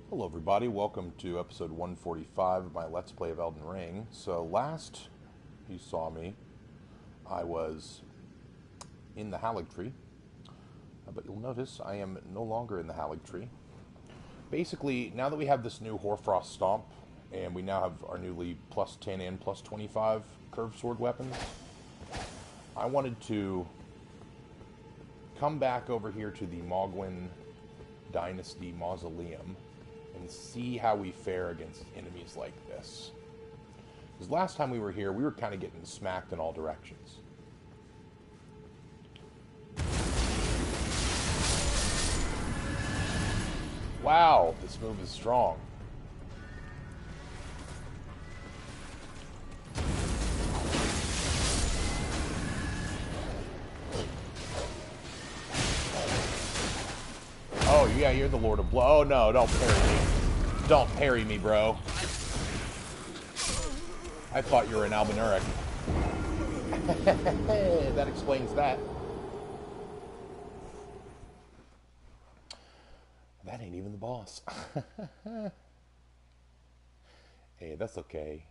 Hello everybody, welcome to episode 145 of my Let's Play of Elden Ring. So last you saw me, I was in the Halig Tree, but you'll notice I am no longer in the Halig Tree. Basically, now that we have this new Hoarfrost Stomp, and we now have our newly plus 10 and plus 25 curved sword weapons, I wanted to come back over here to the Mohgwyn Dynasty mausoleum and see how we fare against enemies like this. Because last time we were here, we were kind of getting smacked in all directions. Wow, this move is strong. Oh, yeah, you're the Lord of Blow. Oh, no, don't parry me. Don't parry me, bro. I thought you were an Albinuric. That explains that. That ain't even the boss. Hey, that's okay.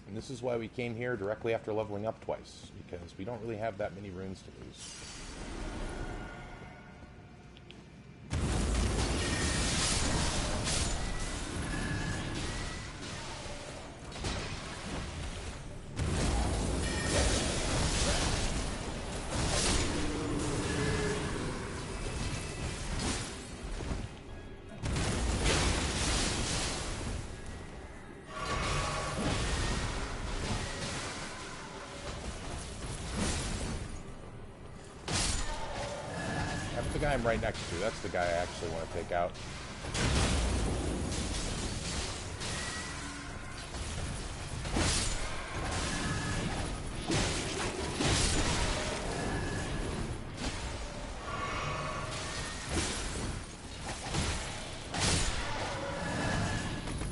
And this is why we came here directly after leveling up twice, because we don't really have that many runes to lose. That's the guy I'm right next to. That's the guy I actually want to take out.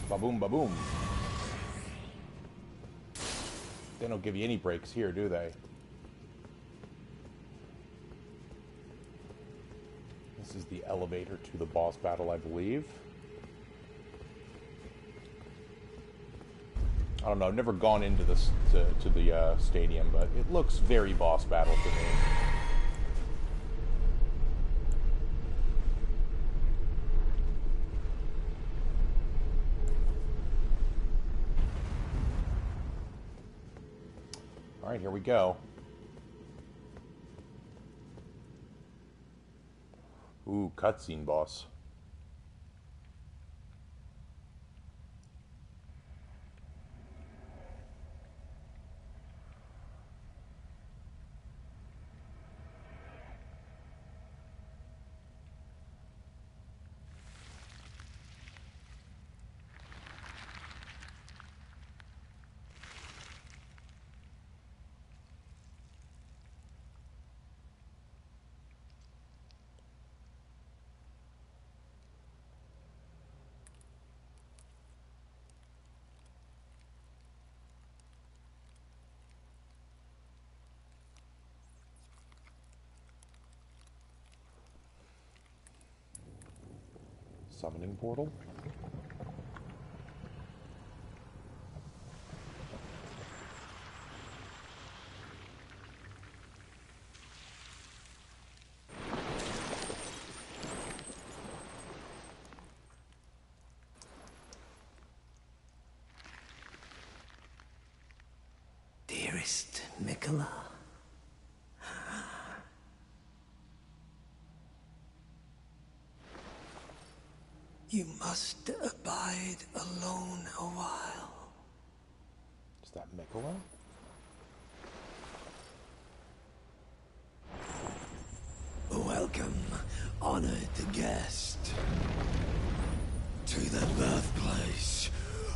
Ba-boom, ba-boom. They don't give you any breaks here, do they? This is the elevator to the boss battle, I believe. I don't know, I've never gone into this to the stadium, but it looks very boss battle to me. Alright, here we go. Ooh, cutscene boss. Summoning portal. Dearest Mikola, you must abide alone a while. Is that Mikola? Welcome, honored guest, to the birthplace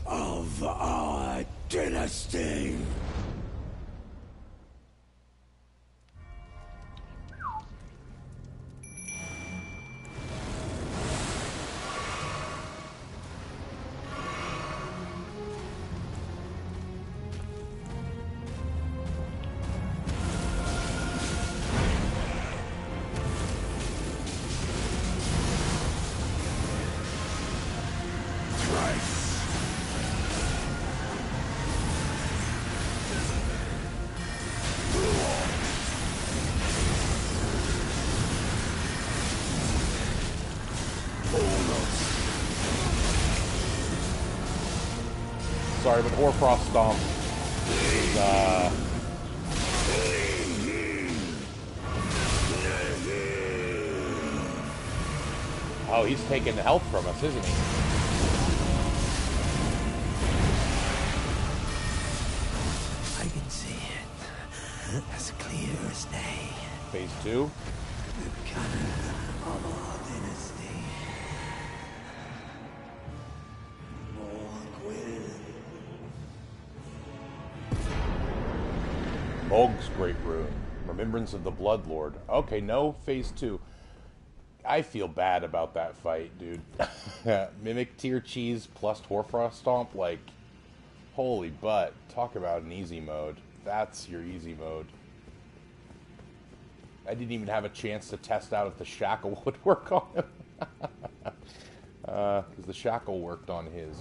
of our dynasty. sorry, but Hoarfrost Stomp is, oh, he's taking the health from us, isn't he? I can see it as clear as day. Phase 2. The cannon of our dynasty. Mohgwyn. Mohg's Great Rune. Remembrance of the Blood Lord. Okay, no Phase 2. I feel bad about that fight, dude. Mimic Tier Cheese plus Hoarfrost Stomp, like, holy butt. Talk about an easy mode. That's your easy mode. I didn't even have a chance to test out if the shackle would work on him. Because the shackle worked on his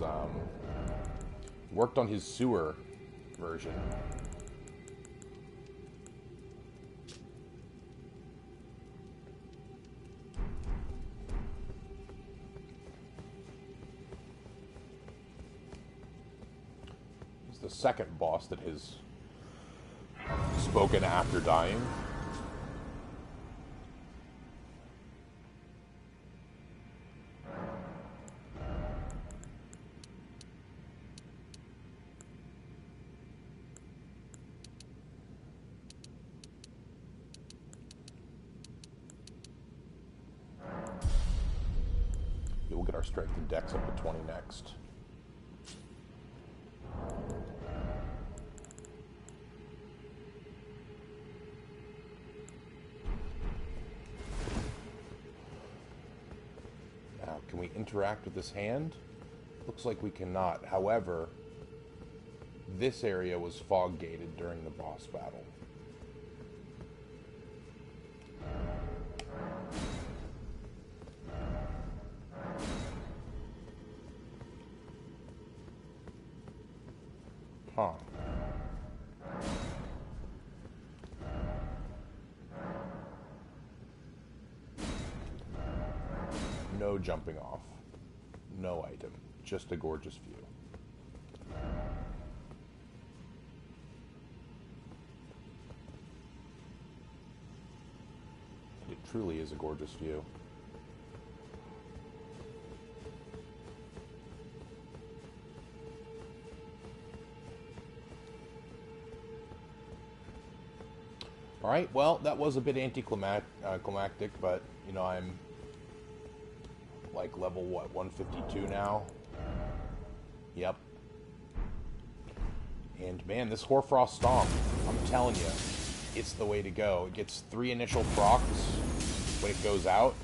sewer version. He's the second boss that has spoken after dying. We'll get our strength and dex up to 20 next. Now, can we interact with this hand? Looks like we cannot. However, this area was fog gated during the boss battle. Huh. No jumping off. No item. Just a gorgeous view. And it truly is a gorgeous view. Alright, well, that was a bit anticlimactic, but, you know, I'm, like, level, what, 152 now? Yep. And, man, this Hoarfrost Stomp, I'm telling you, it's the way to go. It gets 3 initial procs when it goes out,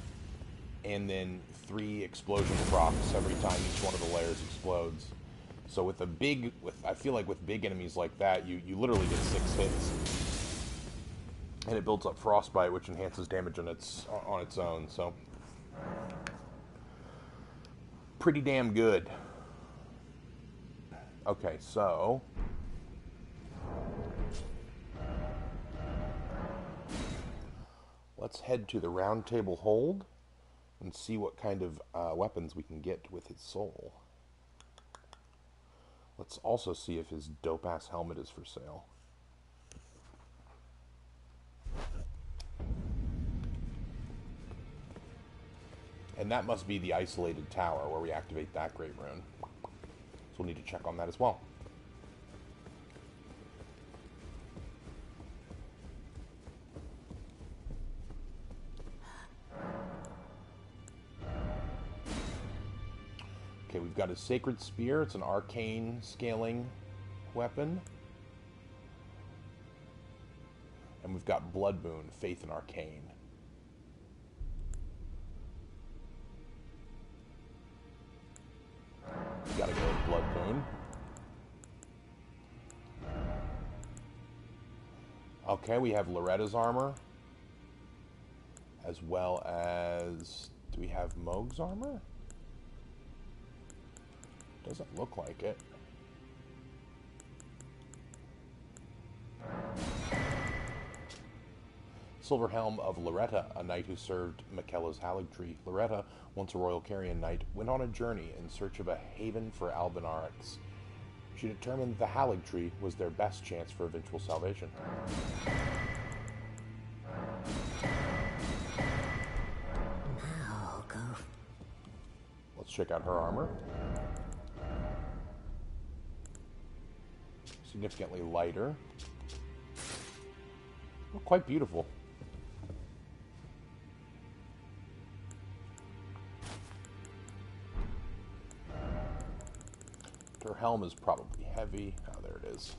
and then 3 explosion procs every time each one of the layers explodes. So with a big, I feel like with big enemies like that, you literally get 6 hits. And it builds up Frostbite, which enhances damage on its own, so pretty damn good. Okay, so let's head to the Roundtable Hold and see what kind of weapons we can get with his soul. Let's also see if his dope-ass helmet is for sale. And that must be the isolated tower where we activate that great rune. So we'll need to check on that as well. Okay, we've got a Sacred Spear. It's an arcane scaling weapon. And we've got Blood Boon, Faith in Arcane. Gotta go with Blood Boon. Okay, we have Loretta's armor. As well as... do we have Mohg's armor? Doesn't look like it. Silver Helm of Loretta, a knight who served Miquella's Haligtree. Loretta, once a royal Carian knight, went on a journey in search of a haven for Albinaurics. She determined the Halig Tree was their best chance for eventual salvation. Now go. Let's check out her armor. Significantly lighter. Oh, quite beautiful. Her helm is probably heavy. Oh, there it is.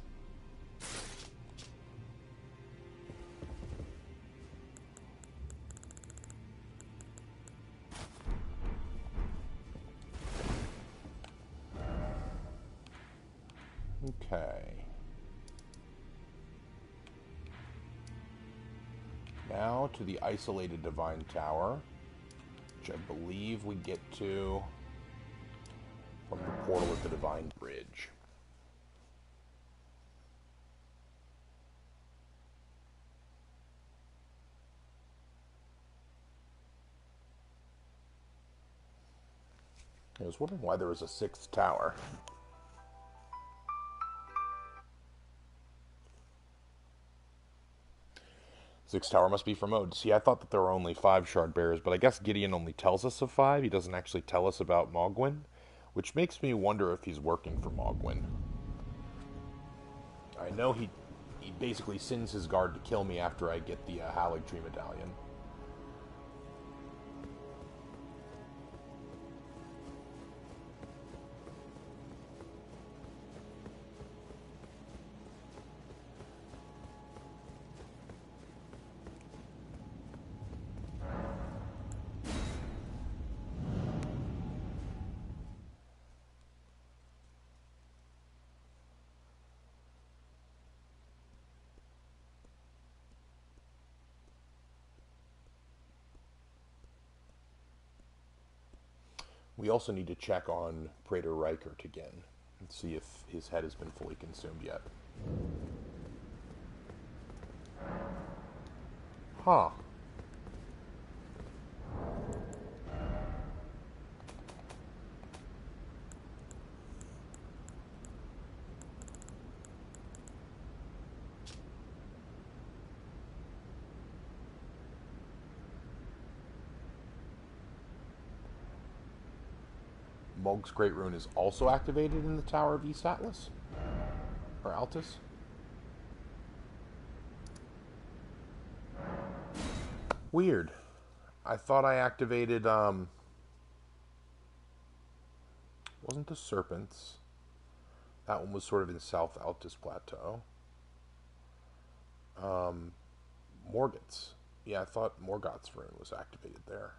Okay. Now to the isolated Divine Tower, which I believe we get to from the portal at the Divine Bridge. I was wondering why there was a sixth tower. Sixth tower must be from Ode. See, I thought that there were only 5 shard bearers, but I guess Gideon only tells us of 5. He doesn't actually tell us about Mohgwyn, which makes me wonder if he's working for Mohgwyn. I know he basically sends his guard to kill me after I get the Halig Tree Medallion. We also need to check on Praetor Reichert again and see if his head has been fully consumed yet. Huh. Mohg's Great Rune is also activated in the Tower of East Atlas? Or Altus? Weird. I thought I activated, wasn't the Serpents. That one was sort of in South Altus Plateau. Morgoth's. Yeah, I thought Morgoth's rune was activated there.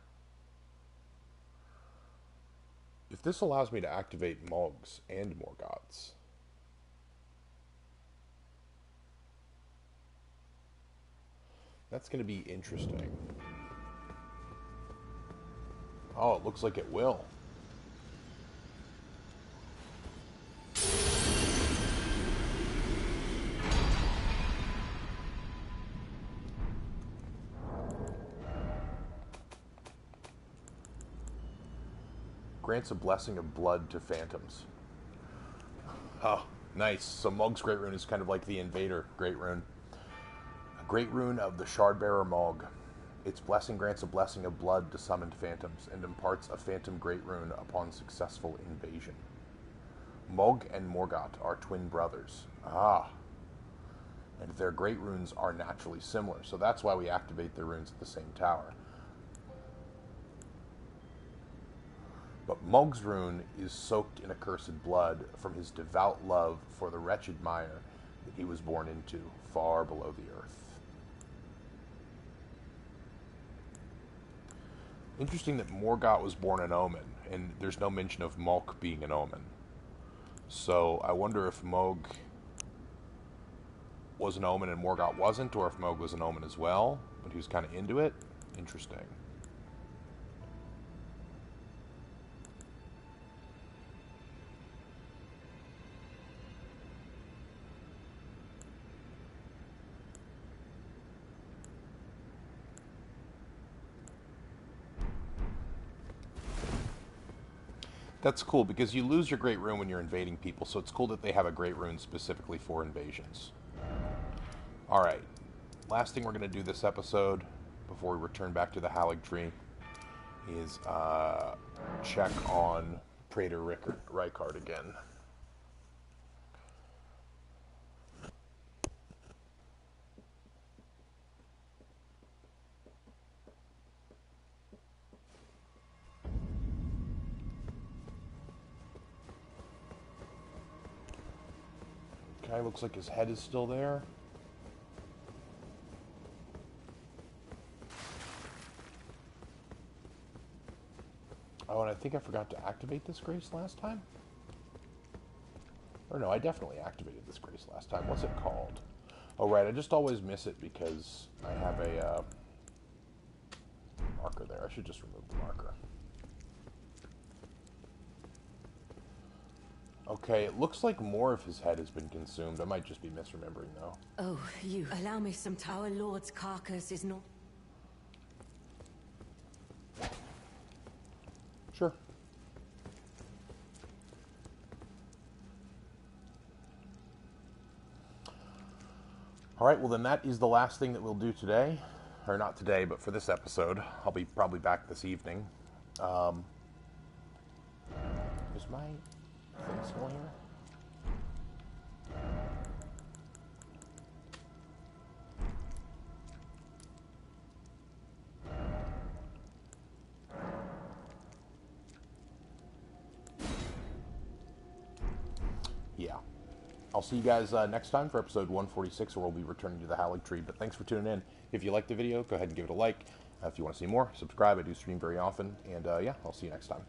If this allows me to activate Mohg's and Morgoth's, that's going to be interesting. Oh, it looks like it will. Grants a blessing of blood to phantoms. Oh, nice. So Mohg's Great Rune is kind of like the Invader Great Rune. A Great Rune of the Shardbearer Mohg. Its blessing grants a blessing of blood to summoned phantoms and imparts a phantom Great Rune upon successful invasion. Mohg and Morgoth are twin brothers. Ah. And their Great Runes are naturally similar, so that's why we activate their runes at the same tower. But Mohg's rune is soaked in accursed blood from his devout love for the wretched mire that he was born into, far below the earth. Interesting that Morgoth was born an omen, and there's no mention of Mohg being an omen. So I wonder if Mohg was an omen and Morgoth wasn't, or if Mohg was an omen as well, but he was kind of into it. Interesting. That's cool, because you lose your Great Rune when you're invading people, so it's cool that they have a Great Rune specifically for invasions. Alright, last thing we're going to do this episode, before we return back to the Halig Tree, is check on Praetor Rykard again. Okay, looks like his head is still there. Oh, and I think I forgot to activate this grace last time? Or no, I definitely activated this grace last time. What's it called? Oh, right, I just always miss it because I have a marker there. I should just remove the marker. Okay, it looks like more of his head has been consumed. I might just be misremembering, though. Oh, you allow me some Tower Lord's carcass is not... Sure. Alright, well then that is the last thing that we'll do today. Or not today, but for this episode. I'll be probably back this evening. Is my thing still here? Yeah. I'll see you guys next time for episode 146, where we'll be returning to the Halig Tree. But thanks for tuning in. If you liked the video, go ahead and give it a like. If you want to see more, subscribe. I do stream very often. And yeah, I'll see you next time.